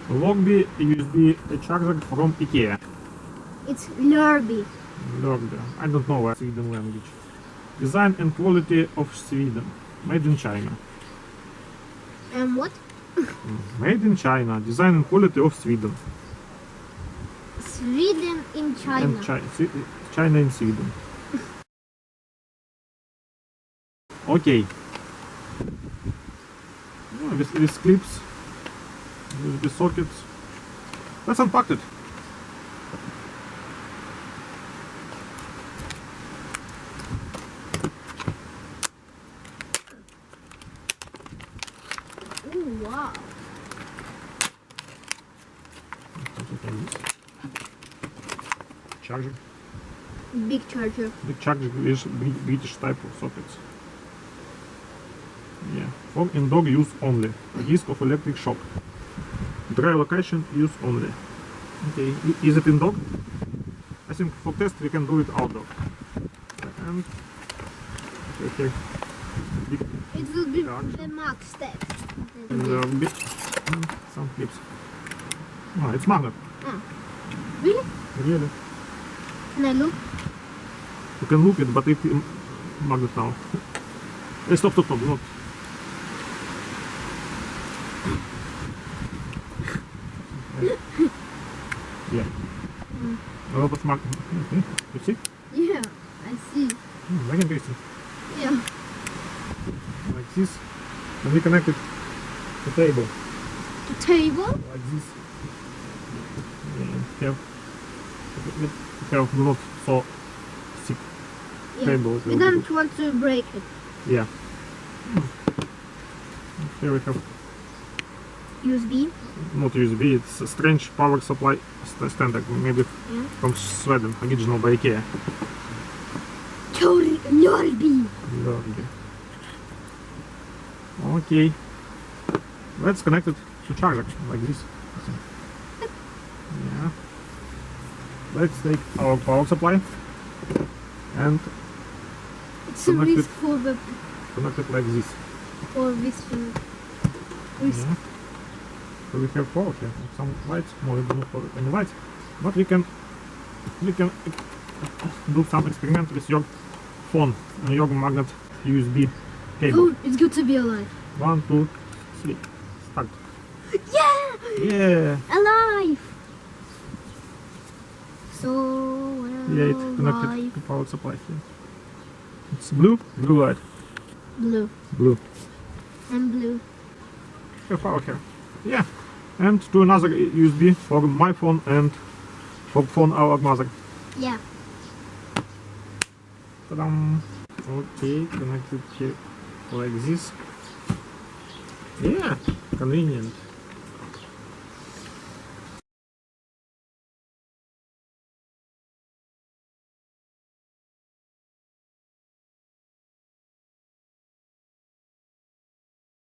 LORBY USB charger from Ikea. It's LÖRBY. LÖRBY. I don't know what Sweden language. Design and quality of Sweden. Made in China. What? Made in China. Design and quality of Sweden. Sweden in China. And China in Sweden. Okay. With clips, USB sockets. Let's unpack it. Oh wow. Charger. Big charger. The charger is British type of sockets. Yeah, for indoor use only. Risk of electric shock. Dry location use only. Okay, is it indoor? I think for test we can do it outdoor. And okay, big It will be charger. the max step. And some clips. Oh, it's magnet. Really? Really? Can I look? You can look it, but it magnet now. Hey, stop, not. Yeah. A lot of magnet. You see? Yeah, I see. Very interesting. Yeah. Like this. And we connect it to table. The table? Like this. Yeah, have not so thick table. We don't want to break it. Yeah. Here we have USB? not USB, it's a strange power supply standard, maybe from Sweden, original by Ikea. LÖRBY! Okay, let's connect it to charger like this. Yeah. Let's take our power supply and It's a risk for the connect it like this. for this risk. Yeah. So we have power here, some lights, more than for any lights, but we can do some experiment with your phone and your magnet USB cable. Oh, it's good to be alive. 1, 2, 3, start. Yeah! Yeah! Alive! So Yeah, it's connected to power supply here. It's blue light. Blue. Blue. And blue. Have power here. Yeah. And to another USB for my phone and for phone our mother. Yeah. Ta-dam. Okay, connected here like this. Yeah, convenient.